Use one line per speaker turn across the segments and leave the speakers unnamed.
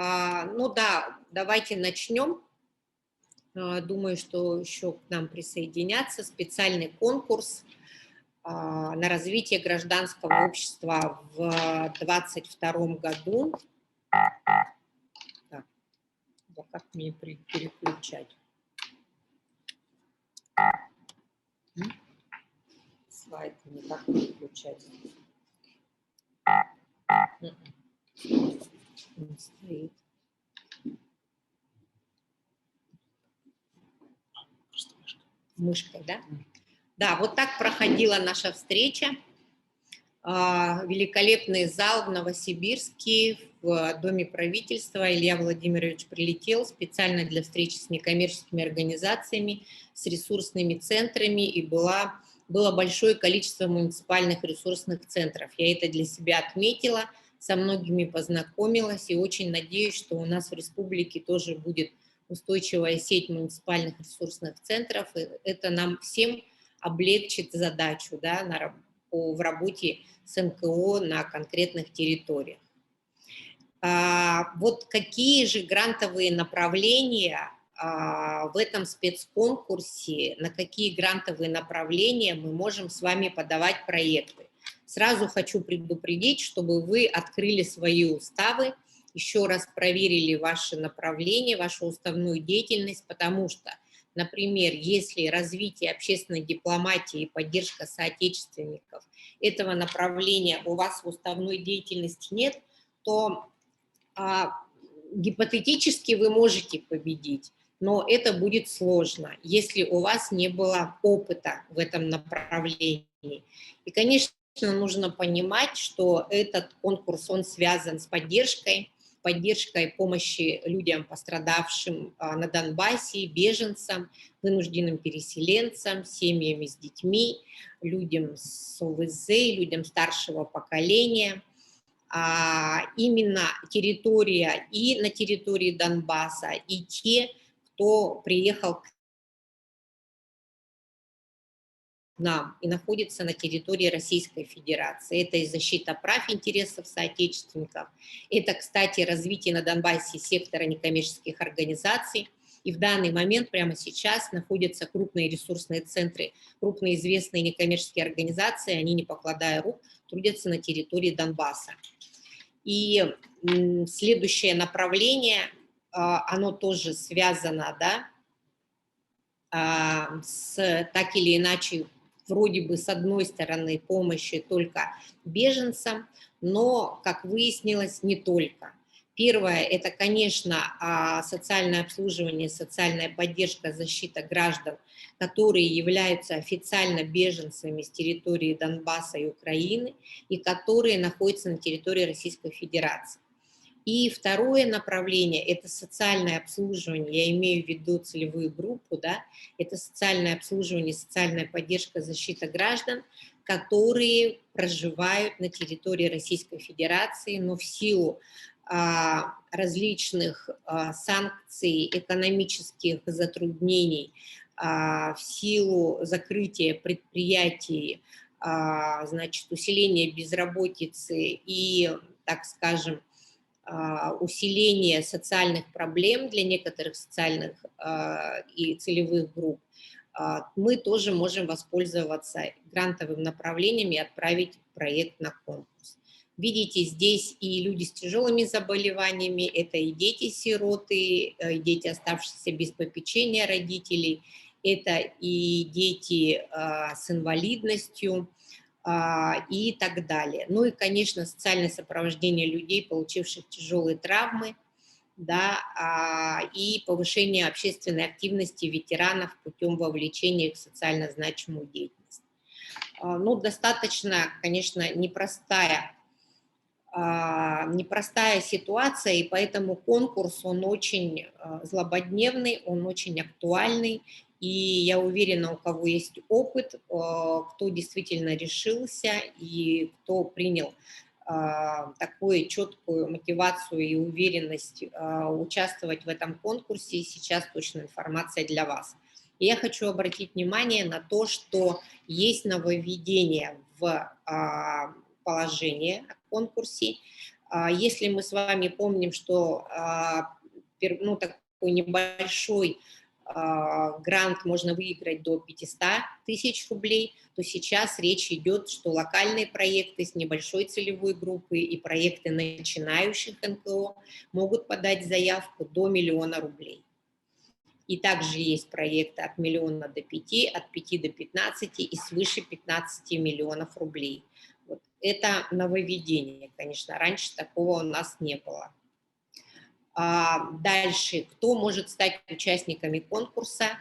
Ну да, давайте начнем. Думаю, что еще к нам присоединятся. Специальный конкурс на развитие гражданского общества в 2022 году. Так, да как мне переключать? Слайд никак переключать. Не стоит. Мышкой, да? Да, вот так проходила наша встреча. Великолепный зал в Новосибирске, в Доме правительства. Илья Владимирович прилетел специально для встречи с некоммерческими организациями, с ресурсными центрами, и было большое количество муниципальных ресурсных центров. Я это для себя отметила, со многими познакомилась, и очень надеюсь, что у нас в республике тоже будет устойчивая сеть муниципальных ресурсных центров. И это нам всем облегчит задачу, да, в работе с НКО на конкретных территориях. Вот какие же грантовые направления в этом спецконкурсе, на какие грантовые направления мы можем с вами подавать проекты? Сразу хочу предупредить, чтобы вы открыли свои уставы, еще раз проверили ваши направления, вашу уставную деятельность, потому что, например, если развитие общественной дипломатии и поддержка соотечественников этого направления у вас в уставной деятельности нет, то гипотетически вы можете победить, но это будет сложно, если у вас не было опыта в этом направлении. И, конечно, нужно понимать, что этот конкурс, он связан с поддержкой помощи людям, пострадавшим на Донбассе, беженцам, вынужденным переселенцам, семьями с детьми, людям с ОВЗ, людям старшего поколения. Именно территория и на территории Донбасса, и те, кто приехал к нам и находится на территории Российской Федерации. Это и защита прав и интересов соотечественников. Это, кстати, развитие на Донбассе сектора некоммерческих организаций. И в данный момент, прямо сейчас, находятся крупные ресурсные центры, крупные известные некоммерческие организации, они, не покладая рук, трудятся на территории Донбасса. И следующее направление, оно тоже связано, да, с так или иначе, вроде бы с одной стороны помощи только беженцам, но, как выяснилось, не только. Первое – это, конечно, социальное обслуживание, социальная поддержка, защита граждан, которые являются официально беженцами с территории Донбасса и Украины и которые находятся на территории Российской Федерации. И второе направление – это социальное обслуживание, я имею в виду целевую группу, да, это социальное обслуживание, социальная поддержка, защита граждан, которые проживают на территории Российской Федерации, но в силу различных санкций, экономических затруднений, в силу закрытия предприятий, значит, усиления безработицы и, так скажем, усиление социальных проблем для некоторых социальных и целевых групп, мы тоже можем воспользоваться грантовым направлением и отправить проект на конкурс. Видите, здесь и люди с тяжелыми заболеваниями, это и дети-сироты, и дети, оставшиеся без попечения родителей, это и дети с инвалидностью, и так далее. Ну и, конечно, социальное сопровождение людей, получивших тяжелые травмы, да, и повышение общественной активности ветеранов путем вовлечения их в социально значимую деятельность. Ну, достаточно, конечно, непростая ситуация, и поэтому конкурс, он очень злободневный, он очень актуальный, и я уверена, у кого есть опыт, кто действительно решился и кто принял такую четкую мотивацию и уверенность участвовать в этом конкурсе, сейчас точно информация для вас. И я хочу обратить внимание на то, что есть нововведение в положение о конкурсе. Если мы с вами помним, что ну, такой небольшой грант можно выиграть до 500 тысяч рублей, то сейчас речь идет, что локальные проекты с небольшой целевой группой и проекты начинающих НКО могут подать заявку до 1 000 000 рублей. И также есть проекты от 1 миллиона до 5, от 5 до 15 и свыше 15 миллионов рублей. Вот. Это нововведение, конечно, раньше такого у нас не было. Дальше, кто может стать участниками конкурса?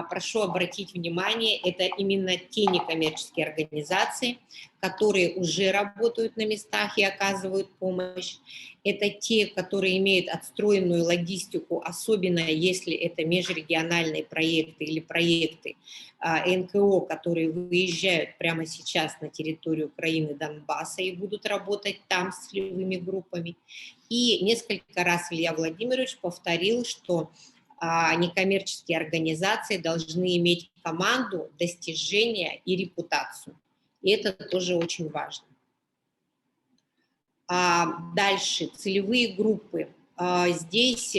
Прошу обратить внимание, это именно те некоммерческие организации, которые уже работают на местах и оказывают помощь. Это те, которые имеют отстроенную логистику, особенно если это межрегиональные проекты или проекты НКО, которые выезжают прямо сейчас на территорию Украины, Донбасса и будут работать там с целевыми группами. И несколько раз Илья Владимирович повторил, что некоммерческие организации должны иметь команду, достижения и репутацию. И это тоже очень важно. Дальше, целевые группы. Здесь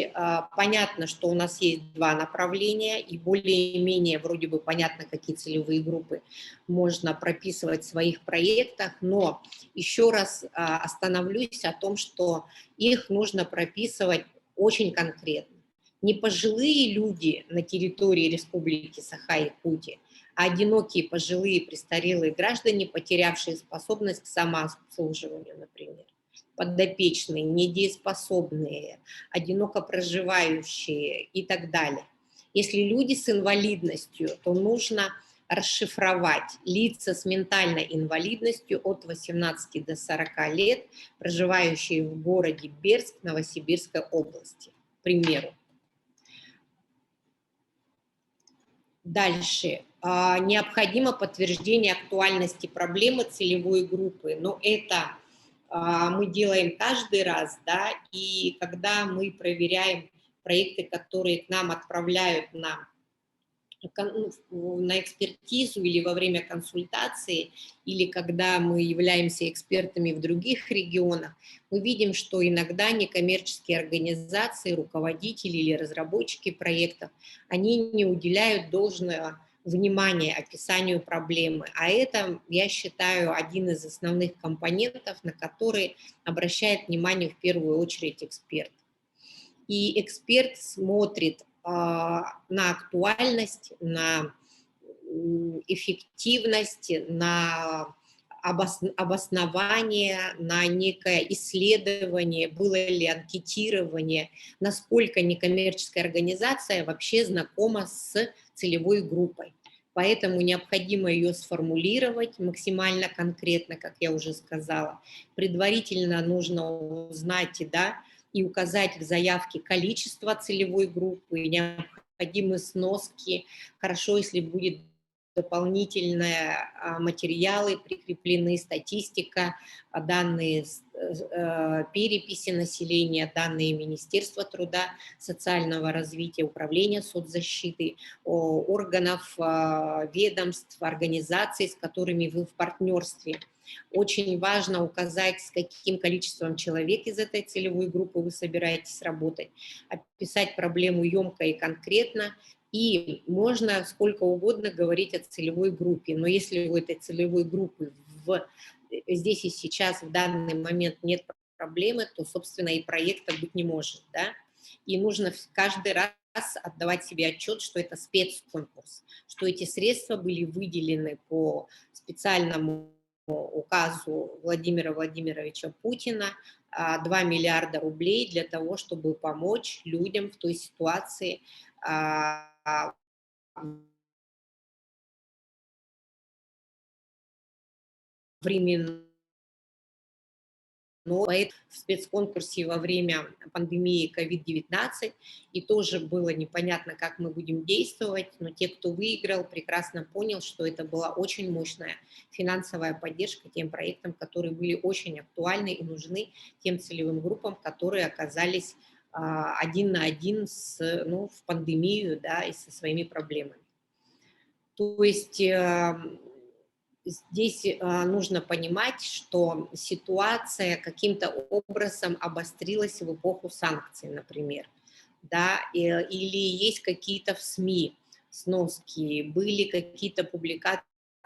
понятно, что у нас есть два направления, и более-менее вроде бы понятно, какие целевые группы можно прописывать в своих проектах, но еще раз остановлюсь о том, что их нужно прописывать очень конкретно. Не пожилые люди на территории Республики Саха-Якутия, а одинокие пожилые престарелые граждане, потерявшие способность к самообслуживанию, например, подопечные, недееспособные, одиноко проживающие и так далее. Если люди с инвалидностью, то нужно расшифровать лица с ментальной инвалидностью от 18 до 40 лет, проживающие в городе Бердск Новосибирской области, к примеру. Дальше. Необходимо подтверждение актуальности проблемы целевой группы, но это мы делаем каждый раз, да, и когда мы проверяем проекты, которые к нам отправляют на экспертизу или во время консультации, или когда мы являемся экспертами в других регионах, мы видим, что иногда некоммерческие организации, руководители или разработчики проектов, они не уделяют должного внимания описанию проблемы. А это, я считаю, один из основных компонентов, на которые обращает внимание в первую очередь эксперт. И эксперт смотрит на актуальность, на эффективность, на обоснование, на некое исследование, было ли анкетирование, насколько некоммерческая организация вообще знакома с целевой группой. Поэтому необходимо ее сформулировать максимально конкретно, как я уже сказала. Предварительно нужно узнать, да, и указать в заявке количество целевой группы, необходимые сноски. Хорошо, если будет дополнительные материалы прикреплены, статистика, данные переписи населения, данные Министерства труда, социального развития, Управления соцзащиты, органов, ведомств, организаций, с которыми вы в партнерстве. Очень важно указать, с каким количеством человек из этой целевой группы вы собираетесь работать, описать проблему емко и конкретно, и можно сколько угодно говорить о целевой группе, но если у этой целевой группы здесь и сейчас, в данный момент нет проблемы, то, собственно, и проекта быть не может, да? И нужно каждый раз отдавать себе отчет, что это спецконкурс, что эти средства были выделены по специальному указу Владимира Владимировича Путина 2 миллиарда рублей для того, чтобы помочь людям в той ситуации, временно. Но в спецконкурсе во время пандемии COVID-19 и тоже было непонятно, как мы будем действовать, но те, кто выиграл, прекрасно понял, что это была очень мощная финансовая поддержка тем проектам, которые были очень актуальны и нужны тем целевым группам, которые оказались один на один в пандемию, да, и со своими проблемами. То есть здесь нужно понимать, что ситуация каким-то образом обострилась в эпоху санкций, например, да, или есть какие-то в СМИ сноски, были какие-то публикации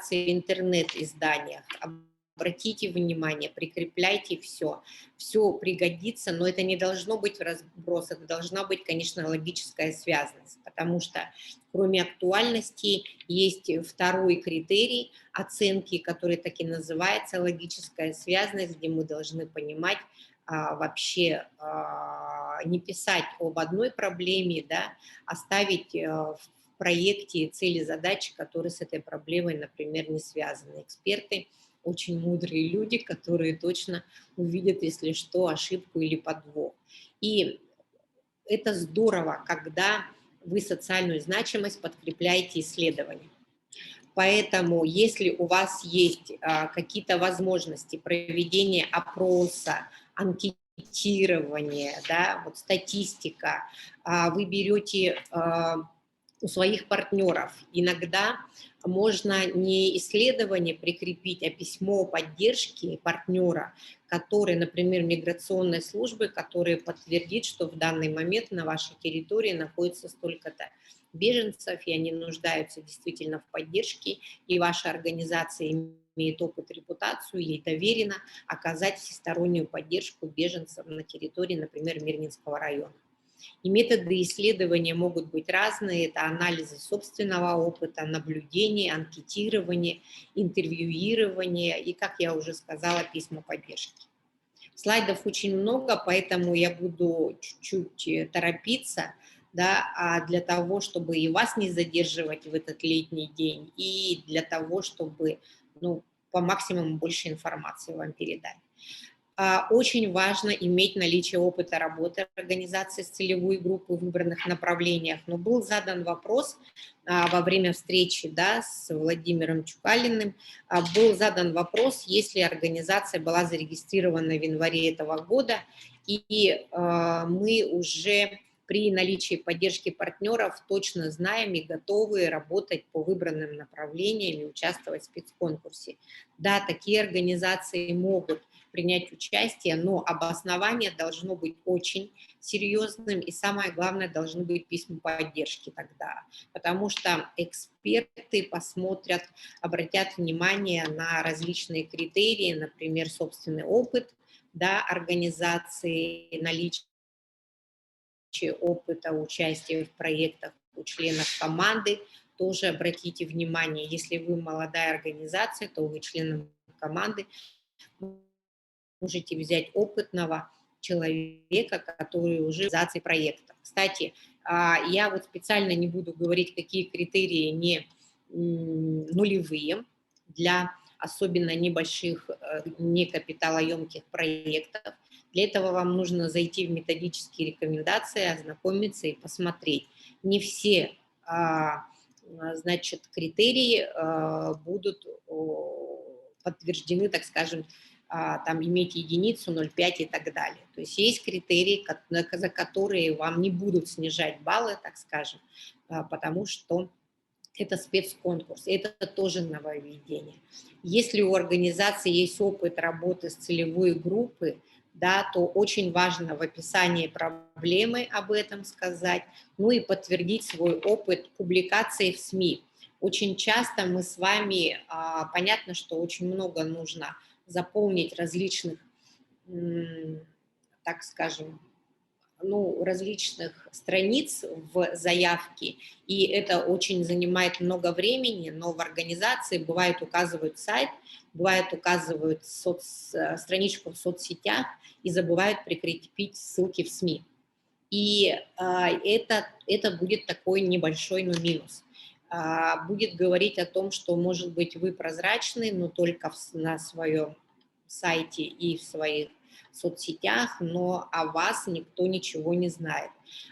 в интернет-изданиях. Обратите внимание, прикрепляйте все. Все пригодится, но это не должно быть в разброс, это должна быть, конечно, логическая связанность, потому что кроме актуальности есть второй критерий оценки, который так и называется логическая связанность, где мы должны понимать, вообще не писать об одной проблеме, да, а ставить в проекте цели, задачи, которые с этой проблемой, например, не связаны. Эксперты очень мудрые люди, которые точно увидят, если что, ошибку или подвох. И это здорово, когда вы социальную значимость подкрепляете исследованием. Поэтому, если у вас есть какие-то возможности проведения опроса, анкетирования, да, вот статистика, вы берете у своих партнеров. Иногда можно не исследование прикрепить, а письмо поддержки партнера, который, например, миграционной службы, который подтвердит, что в данный момент на вашей территории находится столько-то беженцев, и они нуждаются действительно в поддержке, и ваша организация имеет опыт, репутацию, ей доверено оказать всестороннюю поддержку беженцам на территории, например, Мирнинского района. И методы исследования могут быть разные. Это анализы собственного опыта, наблюдение, анкетирование, интервьюирование и, как я уже сказала, письма поддержки. Слайдов очень много, поэтому я буду чуть-чуть торопиться, да, для того, чтобы и вас не задерживать в этот летний день, и для того, чтобы, ну, по максимуму больше информации вам передать. Очень важно иметь наличие опыта работы организации с целевой группой в выбранных направлениях. Но был задан вопрос во время встречи, да, с Владимиром Чукалиным, был задан вопрос, если организация была зарегистрирована в январе этого года, и мы уже при наличии поддержки партнеров точно знаем и готовы работать по выбранным направлениям и участвовать в спецконкурсе. Да, такие организации могут принять участие, но обоснование должно быть очень серьезным, и самое главное, должны быть письма поддержки тогда, потому что эксперты посмотрят, обратят внимание на различные критерии, например, собственный опыт, да, организации, наличие опыта участия в проектах у членов команды. Тоже обратите внимание, если вы молодая организация, то вы членом команды можете взять опытного человека, который уже в реализации проекта. Кстати, я вот специально не буду говорить, какие критерии не нулевые для особенно небольших, не капиталоемких проектов. Для этого вам нужно зайти в методические рекомендации, ознакомиться и посмотреть. Не все, значит, критерии будут подтверждены, так скажем, там иметь единицу, 0,5 и так далее. То есть есть критерии, за которые вам не будут снижать баллы, так скажем, потому что это спецконкурс, это тоже нововведение. Если у организации есть опыт работы с целевой группой, да, то очень важно в описании проблемы об этом сказать, ну и подтвердить свой опыт публикации в СМИ. Очень часто мы с вами, понятно, что очень много нужно заполнить различных, так скажем, ну, различных страниц в заявке, и это очень занимает много времени, но в организации бывает указывают сайт, бывает указывают страничку в соцсетях и забывают прикрепить ссылки в СМИ. И это будет такой небольшой, но минус. Будет говорить о том, что, может быть, вы прозрачны, но только на своем сайте и в своих соцсетях, но о вас никто ничего не знает.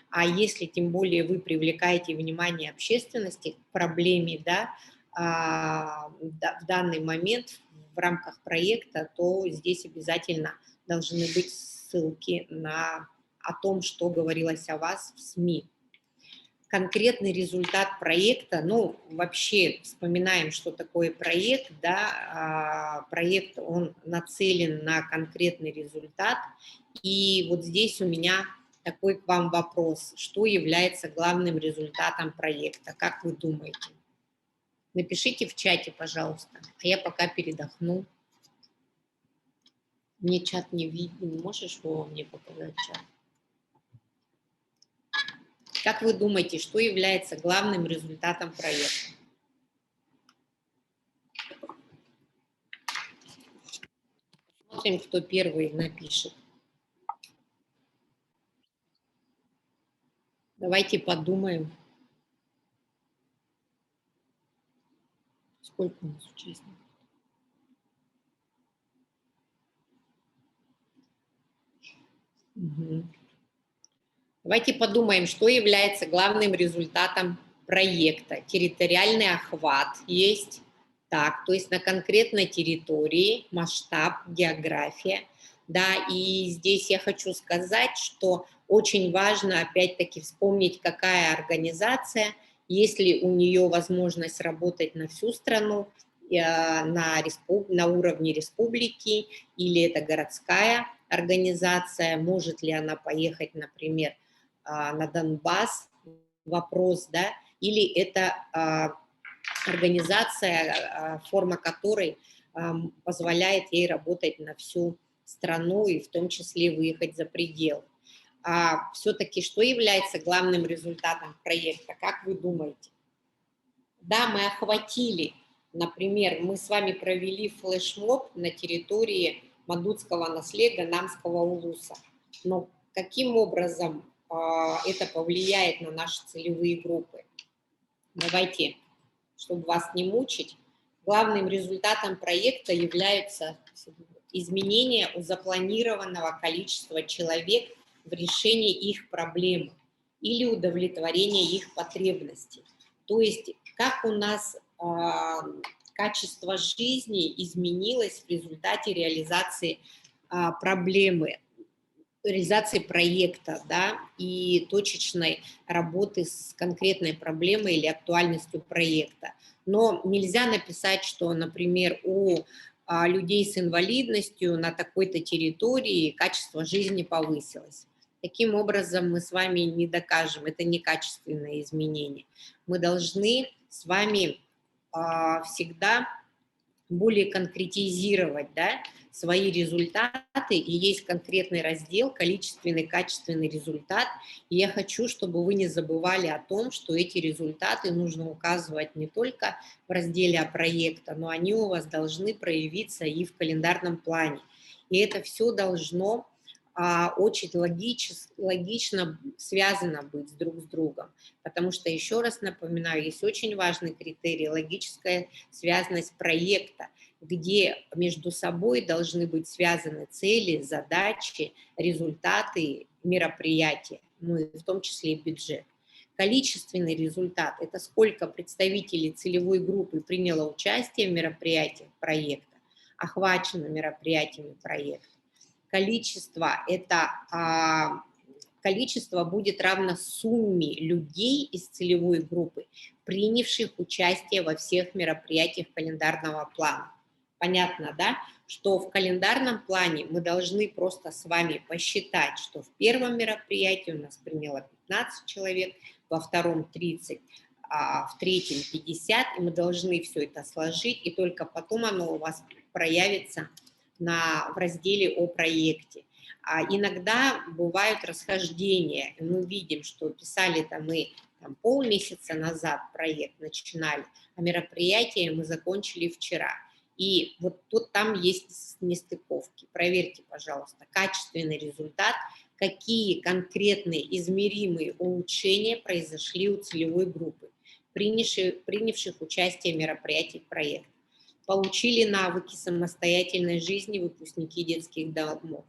А если тем более вы привлекаете внимание общественности к проблеме, да, в данный момент в рамках проекта, то здесь обязательно должны быть ссылки о том, что говорилось о вас в СМИ. конкретный результат проекта, ну, вообще вспоминаем, что такое проект, да, проект, он нацелен на конкретный результат, и вот здесь у меня такой к вам вопрос, что является главным результатом проекта, как вы думаете? Напишите в чате, пожалуйста, а я пока передохну. Мне чат не виден, можешь его мне показать, чат? Как вы думаете, что является главным результатом проекта? Смотрим, кто первый напишет. Давайте подумаем. Сколько у нас участников? Угу. Давайте подумаем, что является главным результатом проекта. Территориальный охват есть. Так, то есть на конкретной территории, масштаб, география. Да, и здесь я хочу сказать, что очень важно опять-таки вспомнить, какая организация, есть ли у нее возможность работать на всю страну, на уровне республики, или это городская организация, может ли она поехать, например, на Донбасс, вопрос, да, или это организация, форма которой позволяет ей работать на всю страну и в том числе выехать за пределы. Все-таки что является главным результатом проекта, как вы думаете? Да, мы охватили, например, мы с вами провели флешмоб на территории Мадутского наследия Намского улуса. Но каким образом это повлияет на наши целевые группы? Давайте, чтобы вас не мучить, главным результатом проекта является изменение у запланированного количества человек в решении их проблем или удовлетворение их потребностей. То есть как у нас качество жизни изменилось в результате реализации проблемы, реализации проекта, да, и точечной работы с конкретной проблемой или актуальностью проекта. Но нельзя написать, что, например, у людей с инвалидностью на такой-то территории качество жизни повысилось. Таким образом, мы с вами не докажем, это некачественное изменение. Мы должны с вами всегда более конкретизировать, да, свои результаты, и есть конкретный раздел количественный, качественный результат. И я хочу, чтобы вы не забывали о том, что эти результаты нужно указывать не только в разделе проекта, но они у вас должны проявиться и в календарном плане. И это все должно очень логично связано быть друг с другом. Потому что, еще раз напоминаю, есть очень важный критерий – логическая связанность проекта, где между собой должны быть связаны цели, задачи, результаты мероприятия, ну и в том числе и бюджет. Количественный результат – это сколько представителей целевой группы приняло участие в мероприятиях проекта, охвачено мероприятиями проекта. Количество – это количество будет равно сумме людей из целевой группы, принявших участие во всех мероприятиях календарного плана. Понятно, да? Что в календарном плане мы должны просто с вами посчитать, что в первом мероприятии у нас приняло 15 человек, во втором 30, в третьем 50, и мы должны все это сложить, и только потом оно у вас проявится в разделе о проекте. Иногда бывают расхождения. Мы видим, что писали-то мы полмесяца назад проект начинали, а мероприятие мы закончили вчера. И вот тут там есть нестыковки. Проверьте, пожалуйста, качественный результат, какие конкретные измеримые улучшения произошли у целевой группы, принявших участие в мероприятиях проекта. Получили навыки самостоятельной жизни выпускники детских домов,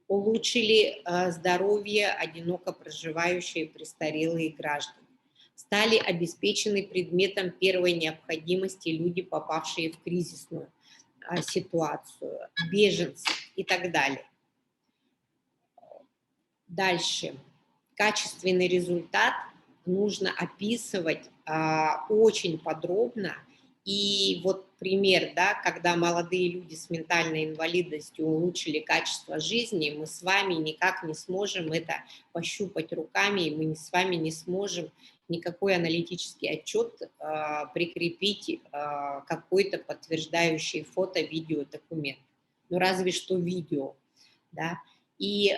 улучшили здоровье одиноко проживающие престарелые граждане, стали обеспечены предметом первой необходимости люди, попавшие в кризисную ситуацию, беженцы и так далее. Дальше. Качественный результат нужно описывать очень подробно. И вот пример, да, когда молодые люди с ментальной инвалидностью улучшили качество жизни, мы с вами никак не сможем это пощупать руками, и мы с вами не сможем никакой аналитический отчет прикрепить какой-то подтверждающий фото-видео документ. Ну, разве что видео, да. И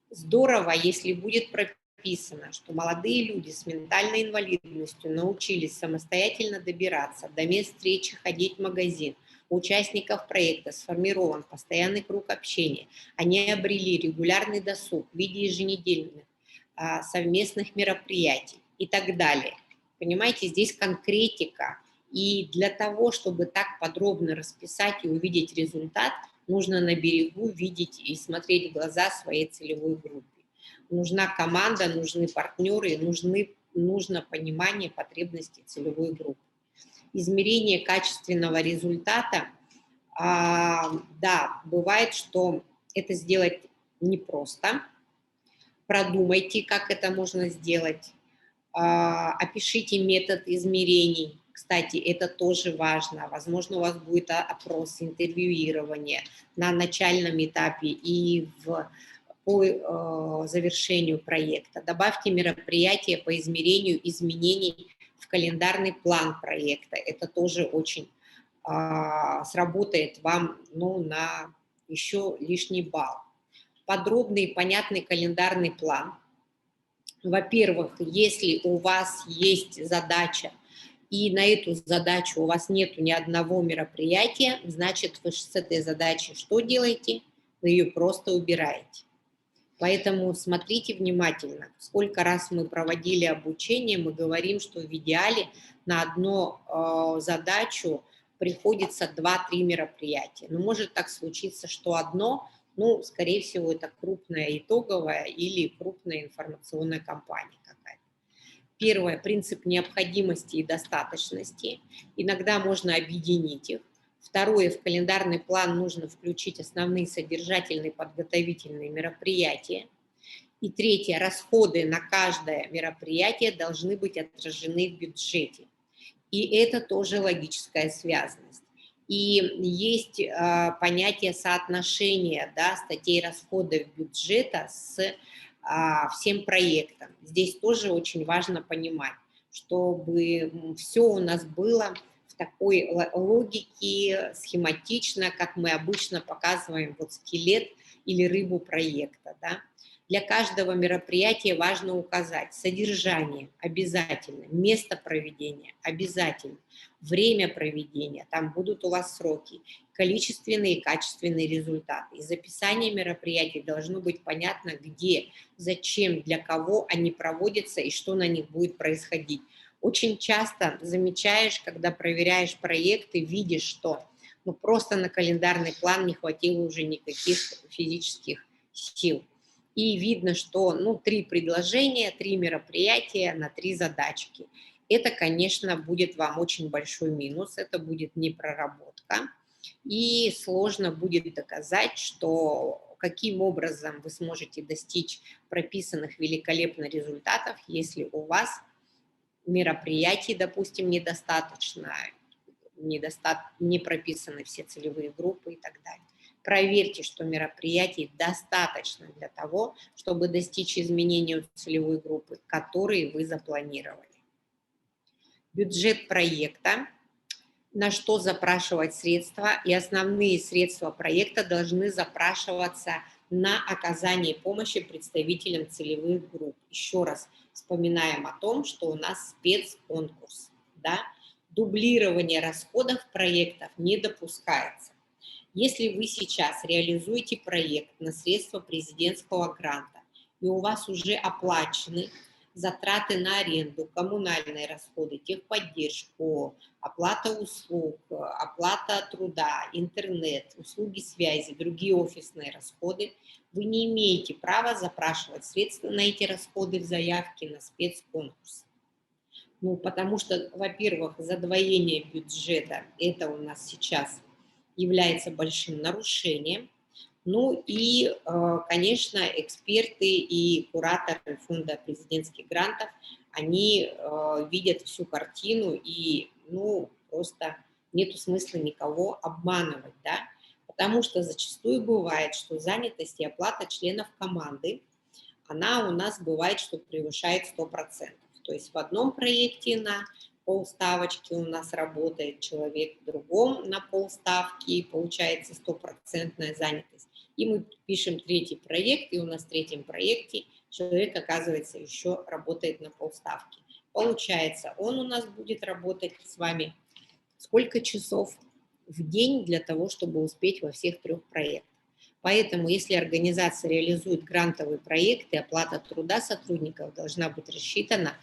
здорово, если будет прописано, что молодые люди с ментальной инвалидностью научились самостоятельно добираться до мест встречи, ходить в магазин. У участников проекта сформирован постоянный круг общения. Они обрели регулярный досуг в виде еженедельных совместных мероприятий и так далее. Понимаете, здесь конкретика. И для того, чтобы так подробно расписать и увидеть результат, нужно на берегу видеть и смотреть в глаза своей целевой группе. Нужна команда, нужны партнеры, нужно понимание потребностей целевой группы. Измерение качественного результата, да, бывает, что это сделать непросто. Продумайте, как это можно сделать. Опишите метод измерений. Кстати, это тоже важно. Возможно, у вас будет опрос, интервьюирование на начальном этапе и по завершению проекта. Добавьте мероприятия по измерению изменений в календарный план проекта. Это тоже очень сработает вам, ну, на еще лишний балл. Подробный и понятный календарный план. Во-первых, если у вас есть задача, и на эту задачу у вас нет ни одного мероприятия, значит, вы с этой задачей что делаете? Вы ее просто убираете. Поэтому смотрите внимательно. Сколько раз мы проводили обучение, мы говорим, что в идеале на одну задачу приходится 2-3 мероприятия. Но может так случиться, что одно, ну, скорее всего, это крупная итоговая или крупная информационная кампания какая-то. Первое, принцип необходимости и достаточности. Иногда можно объединить их. Второе, в календарный план нужно включить основные содержательные подготовительные мероприятия. И третье, расходы на каждое мероприятие должны быть отражены в бюджете. И это тоже логическая связанность. И есть понятие соотношения, да, статей расходов бюджета с всем проектом. Здесь тоже очень важно понимать, чтобы все у нас было в такой логике, схематично, как мы обычно показываем вот скелет или рыбу проекта, да. Для каждого мероприятия важно указать содержание обязательно, место проведения обязательно, время проведения, там будут у вас сроки, количественные и качественные результаты. Из описания мероприятий должно быть понятно, где, зачем, для кого они проводятся и что на них будет происходить. Очень часто замечаешь, когда проверяешь проекты, видишь, что ну, просто на календарный план не хватило уже никаких физических сил. И видно, что ну, 3 предложения, 3 мероприятия на 3 задачки. Это, конечно, будет вам очень большой минус, это будет не проработка. И сложно будет доказать, что каким образом вы сможете достичь прописанных великолепно результатов, если у вас мероприятий, допустим, недостаточно, не прописаны все целевые группы и так далее. Проверьте, что мероприятий достаточно для того, чтобы достичь изменения целевой группы, которые вы запланировали. Бюджет проекта, на что запрашивать средства, и основные средства проекта должны запрашиваться на оказание помощи представителям целевых групп. Еще раз вспоминаем о том, что у нас спецконкурс, да? Дублирование расходов проектов не допускается. Если вы сейчас реализуете проект на средства президентского гранта, и у вас уже оплачены затраты на аренду, коммунальные расходы, техподдержку, оплата услуг, оплата труда, интернет, услуги связи, другие офисные расходы, вы не имеете права запрашивать средства на эти расходы в заявке на спецконкурс. Ну, потому что, во-первых, задвоение бюджета, это у нас сейчас является большим нарушением. Ну и, конечно, эксперты и кураторы фонда президентских грантов, они видят всю картину и, ну, просто нету смысла никого обманывать, да, потому что зачастую бывает, что занятость и оплата членов команды, она у нас бывает, что превышает 100%. То есть в одном проекте на полставочки у нас работает человек, в другом на полставки, и получается стопроцентная занятость. И мы пишем третий проект, и у нас в третьем проекте человек, оказывается, еще работает на полставки. Получается, он у нас будет работать с вами сколько часов в день для того, чтобы успеть во всех трех проектах. Поэтому, если организация реализует грантовые проекты, оплата труда сотрудников должна быть рассчитана,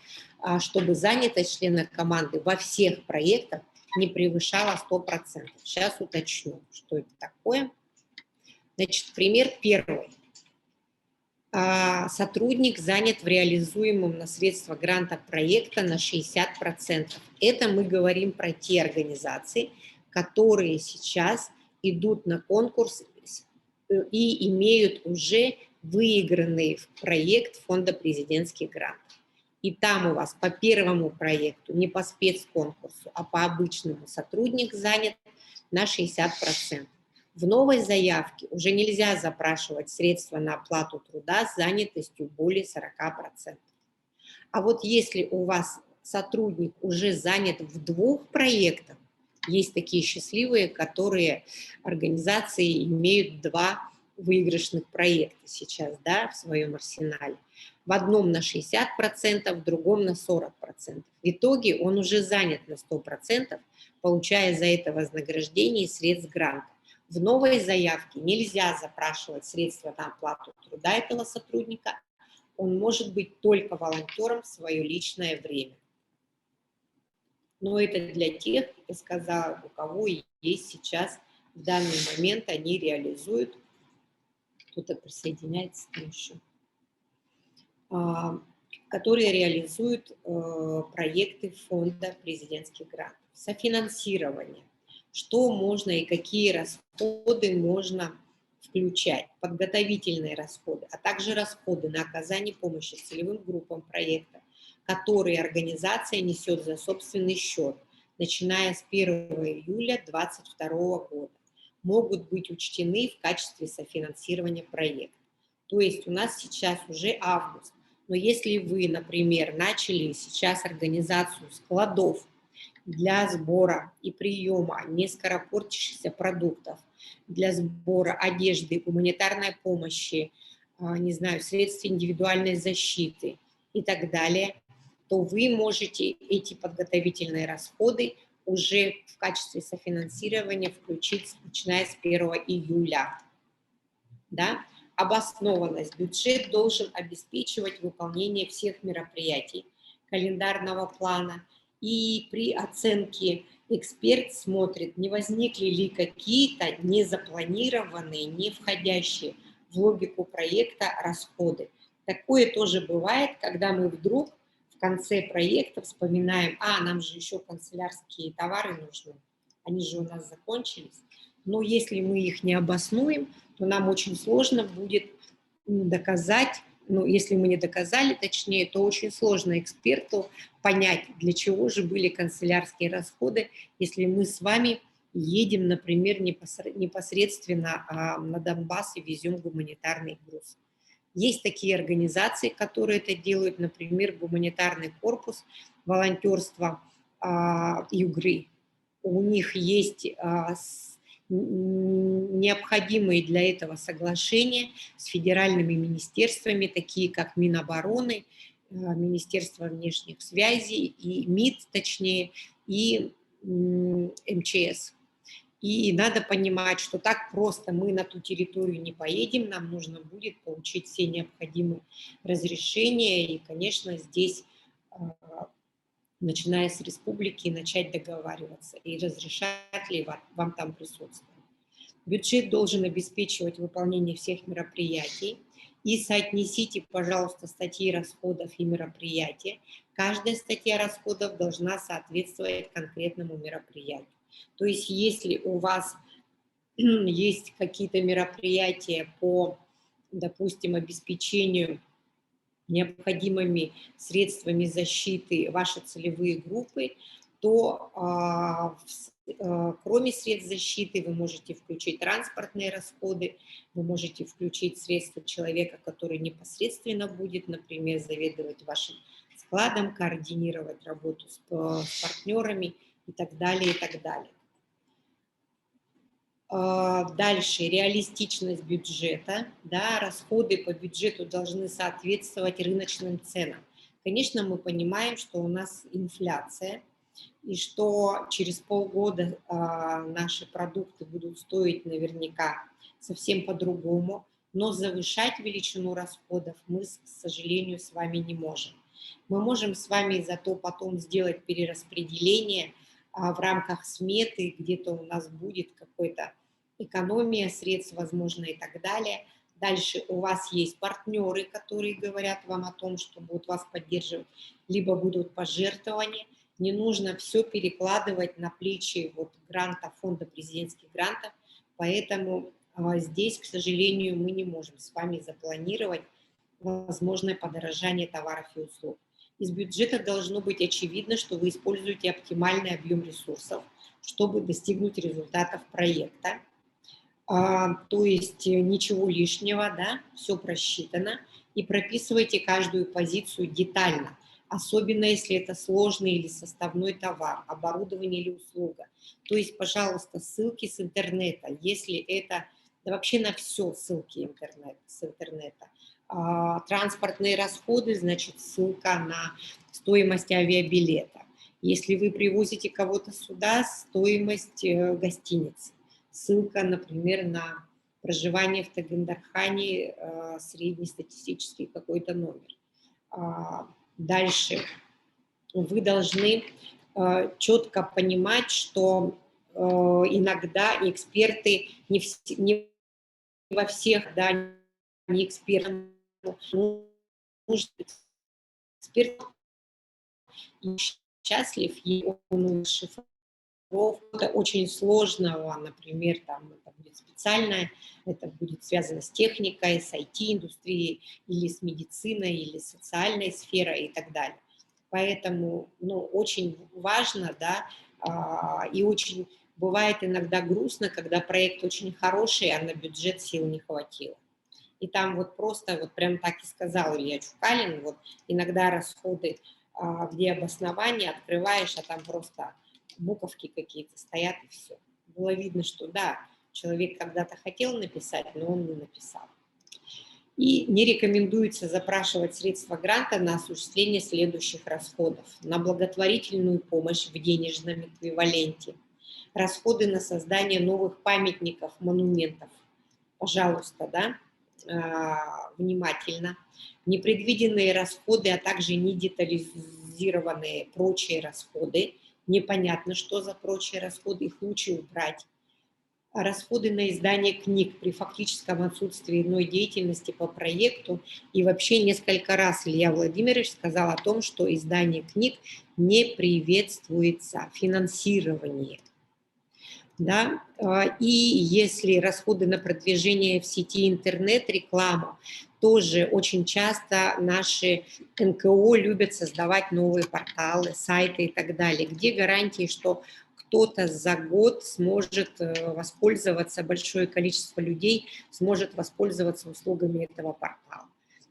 чтобы занятость члена команды во всех проектах не превышала 100%. Сейчас уточню, что это такое. Значит, пример первый. Сотрудник занят в реализуемом на средства гранта проекта на 60%. Это мы говорим про те организации, которые сейчас идут на конкурс и имеют уже выигранный проект фонда президентских грантов. И там у вас по первому проекту, не по спецконкурсу, а по обычному сотрудник занят на 60%. В новой заявке уже нельзя запрашивать средства на оплату труда с занятостью более 40%. А вот если у вас сотрудник уже занят в 2 проектах, есть такие счастливые, которые организации имеют 2 выигрышных проекта сейчас, да, в своем арсенале. В одном на 60%, в другом на 40%. В итоге он уже занят на 100%, получая за это вознаграждение и средств гранта. В новой заявке нельзя запрашивать средства на оплату труда этого сотрудника, он может быть только волонтером в свое личное время. Но это для тех, я сказала, у кого есть сейчас в данный момент, они реализуют, кто-то присоединяется там еще, которые реализуют проекты фонда президентских грантов. Софинансирование. Что можно и какие расходы можно включать? Подготовительные расходы, а также расходы на оказание помощи целевым группам проекта, которые организация несет за собственный счет, начиная с 1 июля 2022 года, могут быть учтены в качестве софинансирования проекта. То есть у нас сейчас уже август. Но если вы, например, начали сейчас организацию складов для сбора и приема нескоропортящихся продуктов, для сбора одежды, гуманитарной помощи, не знаю, средств индивидуальной защиты и так далее, то вы можете эти подготовительные расходы уже в качестве софинансирования включить, начиная с 1 июля. Да? Обоснованность. Бюджет должен обеспечивать выполнение всех мероприятий календарного плана. И при оценке эксперт смотрит, не возникли ли какие-то незапланированные, не входящие в логику проекта расходы. Такое тоже бывает, когда мы вдруг в конце проекта вспоминаем, нам же еще канцелярские товары нужны, они же у нас закончились. Но если мы их не обоснуем, то нам очень сложно будет доказать, если мы не доказали, точнее, то очень сложно эксперту понять, для чего же были канцелярские расходы, если мы с вами едем, например, непосредственно на Донбасс и везем гуманитарный груз. Есть такие организации, которые это делают, например, гуманитарный корпус, волонтерство Югры. У них есть необходимые для этого соглашения с федеральными министерствами, такие как Минобороны, Министерство внешних связей, и МИД, точнее, и МЧС. И надо понимать, что так просто мы на ту территорию не поедем, нам нужно будет получить все необходимые разрешения, и, конечно, здесь, начиная с республики, начать договариваться, и разрешат ли вам там присутствовать. Бюджет должен обеспечивать выполнение всех мероприятий, и соотнесите, пожалуйста, статьи расходов и мероприятия. Каждая статья расходов должна соответствовать конкретному мероприятию. То есть если у вас есть какие-то мероприятия по, допустим, обеспечению необходимыми средствами защиты ваши целевые группы, то кроме средств защиты вы можете включить транспортные расходы, вы можете включить средства человека, который непосредственно будет, например, заведовать вашим складом, координировать работу с партнерами и так далее, и так далее. Дальше реалистичность бюджета, да, расходы по бюджету должны соответствовать рыночным ценам. Конечно, мы понимаем, что у нас инфляция, и что через полгода наши продукты будут стоить наверняка совсем по-другому, но завышать величину расходов мы, к сожалению, с вами не можем. Мы можем с вами зато потом сделать перераспределение в рамках сметы, где-то у нас будет какой-то экономия средств, возможно, и так далее. Дальше у вас есть партнеры, которые говорят вам о том, что будут вас поддерживать, либо будут пожертвования. Не нужно все перекладывать на плечи вот гранта, фонда президентских грантов, поэтому здесь, к сожалению, мы не можем с вами запланировать возможное подорожание товаров и услуг. Из бюджета должно быть очевидно, что вы используете оптимальный объем ресурсов, чтобы достигнуть результатов проекта. То есть ничего лишнего, да, все просчитано, и прописывайте каждую позицию детально, особенно если это сложный или составной товар, оборудование или услуга. То есть, пожалуйста, ссылки с интернета, если это, да вообще на все ссылки с интернета. Транспортные расходы, значит, ссылка на стоимость авиабилета. Если вы привозите кого-то сюда, стоимость гостиницы. Ссылка, например, на проживание в Тагандархане, среднестатистический какой-то номер. Дальше вы должны четко понимать, что иногда эксперты не во всех, да, не эксперты, нужен эксперт и счастлив, и он шифровка очень сложного, например, там это будет специальное, это будет связано с техникой, с IT-индустрией, или с медициной, или с социальной сферой и так далее. Поэтому, ну, очень важно, да, и очень бывает иногда грустно, когда проект очень хороший, а на бюджет сил не хватило. И там вот просто, вот прям так и сказал Илья Чукалин, вот иногда расходы, где обоснование, открываешь, а там просто буковки какие-то стоят и все. Было видно, что да, человек когда-то хотел написать, но он не написал. И не рекомендуется запрашивать средства гранта на осуществление следующих расходов. На благотворительную помощь в денежном эквиваленте, расходы на создание новых памятников, монументов. Пожалуйста, да, внимательно. Непредвиденные расходы, а также недетализированные прочие расходы. Непонятно, что за прочие расходы, их лучше убрать. Расходы на издание книг при фактическом отсутствии иной деятельности по проекту. И вообще несколько раз Илья Владимирович сказал о том, что издание книг не приветствуется, финансирование. Да? И если расходы на продвижение в сети интернет, рекламу, тоже очень часто наши НКО любят создавать новые порталы, сайты и так далее. Где гарантии, что кто-то за год сможет воспользоваться, большое количество людей сможет воспользоваться услугами этого портала?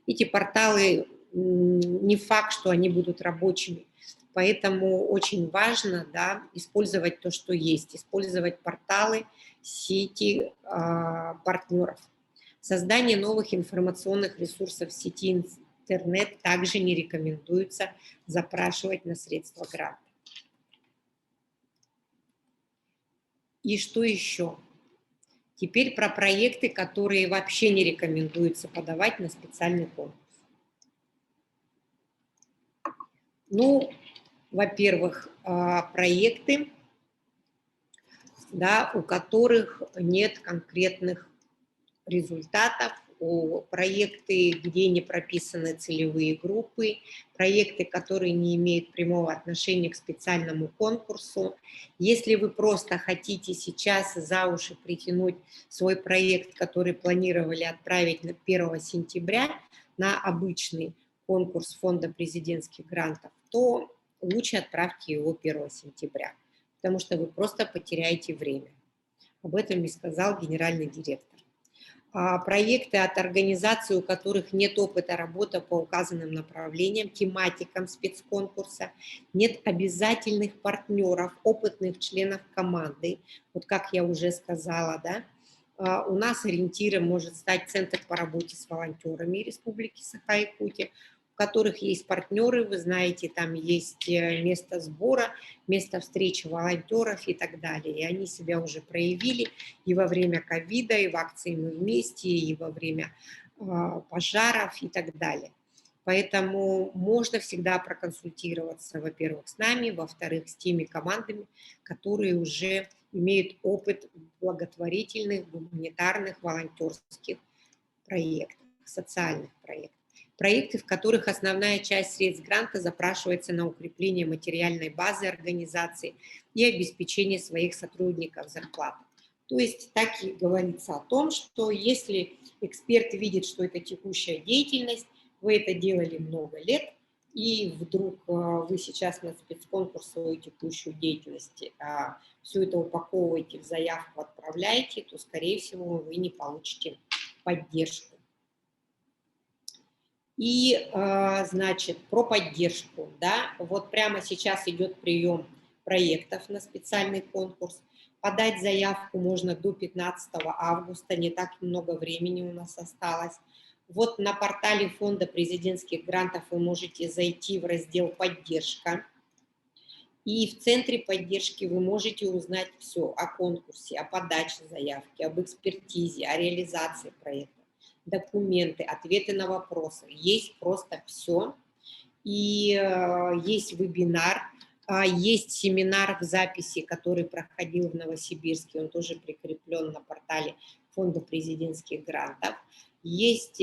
Эти порталы не факт, что они будут рабочими. Поэтому очень важно, да, использовать то, что есть, использовать порталы, сети партнеров. Создание новых информационных ресурсов в сети интернет также не рекомендуется запрашивать на средства гранта. И что еще? Теперь про проекты, которые вообще не рекомендуется подавать на специальный конкурс. Ну, во-первых, проекты, да, у которых нет конкретных результатов проекты, где не прописаны целевые группы, проекты, которые не имеют прямого отношения к специальному конкурсу. Если вы просто хотите сейчас за уши притянуть свой проект, который планировали отправить на 1 сентября на обычный конкурс фонда президентских грантов, то лучше отправьте его 1 сентября, потому что вы просто потеряете время. Об этом и сказал генеральный директор. Проекты от организаций, у которых нет опыта работы по указанным направлениям, тематикам спецконкурса, нет обязательных партнеров, опытных членов команды. Вот как я уже сказала, да, у нас ориентиром может стать Центр по работе с волонтерами Республики Саха-Якутия, у которых есть партнеры, вы знаете, там есть место сбора, место встречи волонтеров и так далее. И они себя уже проявили и во время ковида, и в акции «Мы вместе», и во время пожаров и так далее. Поэтому можно всегда проконсультироваться, во-первых, с нами, во-вторых, с теми командами, которые уже имеют опыт благотворительных, гуманитарных, волонтерских проектов, социальных проектов. Проекты, в которых основная часть средств гранта запрашивается на укрепление материальной базы организации и обеспечение своих сотрудников зарплатой. То есть так и говорится о том, что если эксперт видит, что это текущая деятельность, вы это делали много лет, и вдруг вы сейчас на спецконкурсовую текущую деятельность все это упаковываете в заявку, отправляете, то, скорее всего, вы не получите поддержку. И, значит, про поддержку, да, вот прямо сейчас идет прием проектов на специальный конкурс. Подать заявку можно до 15 августа, не так много времени у нас осталось. Вот на портале фонда президентских грантов вы можете зайти в раздел «Поддержка». И в центре поддержки вы можете узнать все о конкурсе, о подаче заявки, об экспертизе, о реализации проекта, документы, ответы на вопросы. Есть просто все. И есть вебинар, есть семинар в записи, который проходил в Новосибирске, он тоже прикреплен на портале фонда президентских грантов. Есть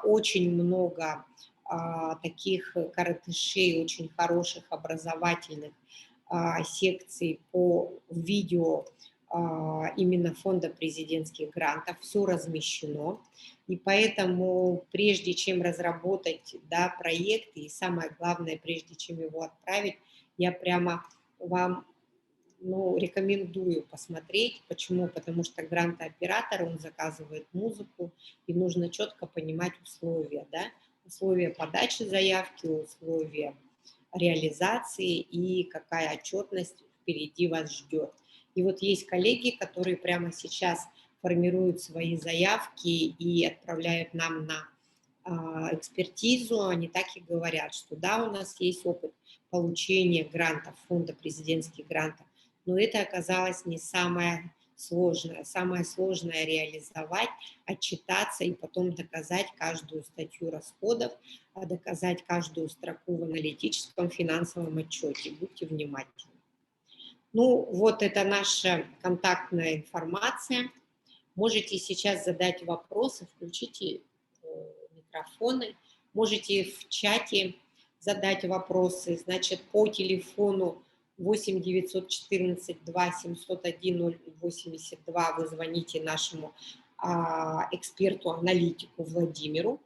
очень много таких коротышей, очень хороших образовательных секций по видео именно фонда президентских грантов. Все размещено. И поэтому, прежде чем разработать, да, проект, и самое главное, прежде чем его отправить, я прямо вам рекомендую посмотреть. Почему? Потому что грантооператор, он заказывает музыку, и нужно четко понимать условия, да? Условия подачи заявки, условия реализации и какая отчетность впереди вас ждет. И вот есть коллеги, которые прямо сейчас формируют свои заявки и отправляют нам на экспертизу. Они так и говорят, что да, у нас есть опыт получения грантов, фонда президентских грантов, но это оказалось не самое сложное. Самое сложное реализовать, отчитаться и потом доказать каждую статью расходов, доказать каждую строку в аналитическом финансовом отчете. Будьте внимательны. Ну, вот это наша контактная информация. Можете сейчас задать вопросы, включите микрофоны. Можете в чате задать вопросы. Значит, по телефону 8 914 2 701 082 вы звоните нашему эксперту-аналитику Владимиру,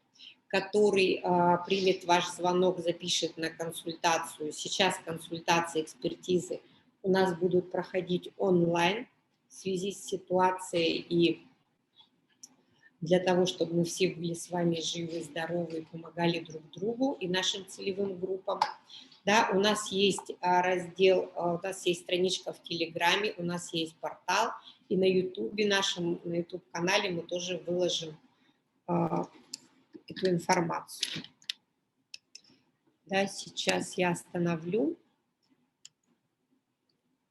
который примет ваш звонок, запишет на консультацию. Сейчас консультации, экспертизы у нас будут проходить онлайн в связи с ситуацией и для того, чтобы мы все были с вами живы, здоровы и помогали друг другу и нашим целевым группам. Да, у нас есть раздел, у нас есть страничка в Телеграме, у нас есть портал, и на Ютубе нашем, на Ютуб-канале мы тоже выложим эту информацию. Да, сейчас я остановлю.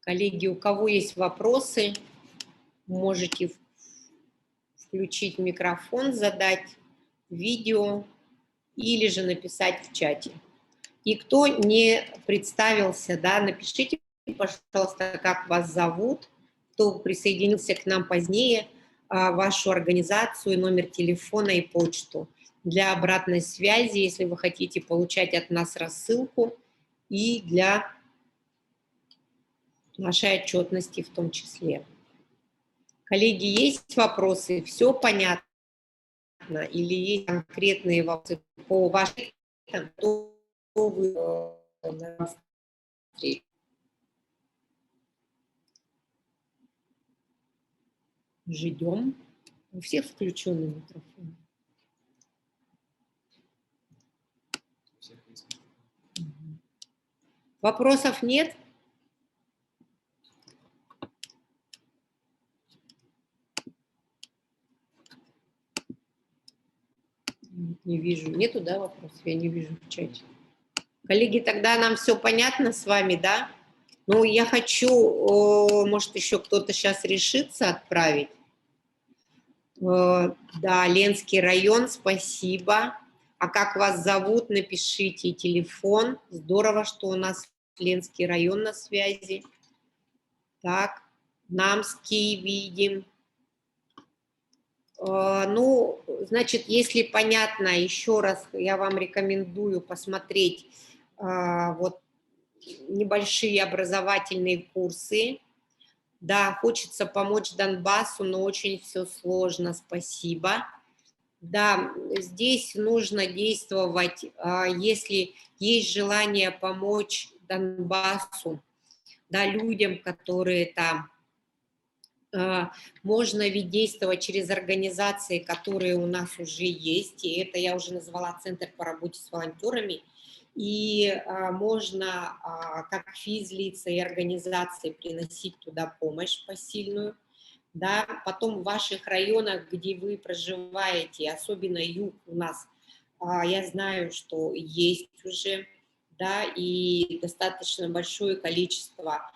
Коллеги, у кого есть вопросы, можете включить микрофон, задать видео или же написать в чате. И кто не представился, да, напишите, пожалуйста, как вас зовут, кто присоединился к нам позднее, вашу организацию, номер телефона и почту для обратной связи, если вы хотите получать от нас рассылку, и для нашей отчетности в том числе. Коллеги, есть вопросы? Все понятно? Или есть конкретные вопросы по вашей встрече? Ждем. У всех включенный микрофон. Вопросов нет? Не вижу. Нету, да, вопросов? Я не вижу в чате. Коллеги, тогда нам все понятно с вами, да? Ну, я хочу, может, еще кто-то сейчас решится отправить. Да, Ленский район, спасибо. А как вас зовут, напишите телефон. Здорово, что у нас Ленский район на связи. Так, Намский видим. Ну, значит, если понятно, еще раз я вам рекомендую посмотреть вот небольшие образовательные курсы. Да, хочется помочь Донбассу, но очень все сложно, спасибо. Да, здесь нужно действовать, если есть желание помочь Донбассу, да, людям, которые там. Можно ведь действовать через организации, которые у нас уже есть, и это я уже назвала Центр по работе с волонтерами, и можно как физлица и организации приносить туда помощь посильную, да, потом в ваших районах, где вы проживаете, особенно юг у нас, я знаю, что есть уже, да, и достаточно большое количество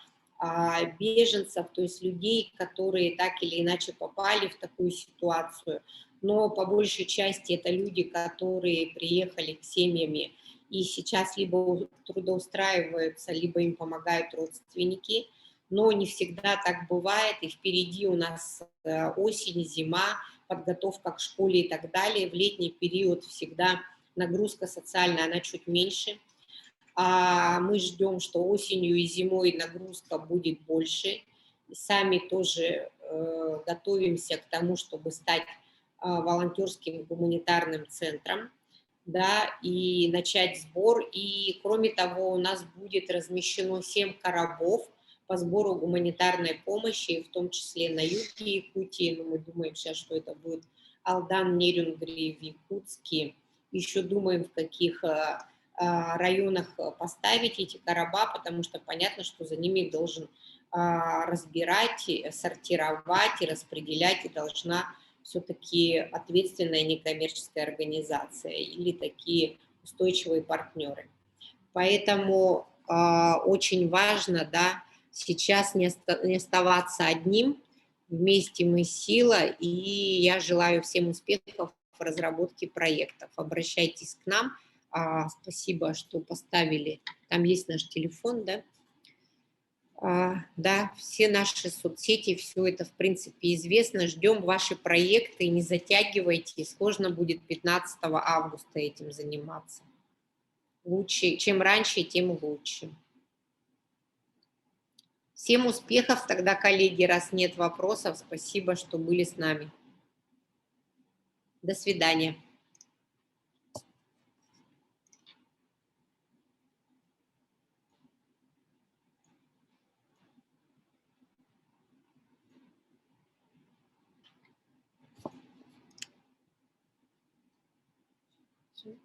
беженцев, то есть людей, которые так или иначе попали в такую ситуацию, но по большей части это люди, которые приехали с семьями и сейчас либо трудоустраиваются, либо им помогают родственники, но не всегда так бывает, и впереди у нас осень, зима, подготовка к школе и так далее. В летний период всегда нагрузка социальная, она чуть меньше. Мы ждем, что осенью и зимой нагрузка будет больше. И сами тоже готовимся к тому, чтобы стать волонтерским гуманитарным центром, да, и начать сбор. И, кроме того, у нас будет размещено 7 коробов по сбору гуманитарной помощи, в том числе на юге Якутии, но мы думаем сейчас, что это будет Алдан, Нерюнгри, в Якутске. Еще думаем, в каких районах поставить эти короба, потому что понятно, что за ними должен разбирать, сортировать и распределять и должна все-таки ответственная некоммерческая организация или такие устойчивые партнеры. Поэтому очень важно, да, сейчас не оставаться одним, вместе мы сила, и я желаю всем успехов в разработке проектов. Обращайтесь к нам. Спасибо, что поставили. Там есть наш телефон, да? Да, все наши соцсети, все это, в принципе, известно. Ждем ваши проекты, не затягивайте. Сложно будет 15 августа этим заниматься. Лучше, чем раньше, тем лучше. Всем успехов тогда, коллеги, раз нет вопросов. Спасибо, что были с нами. До свидания. Все.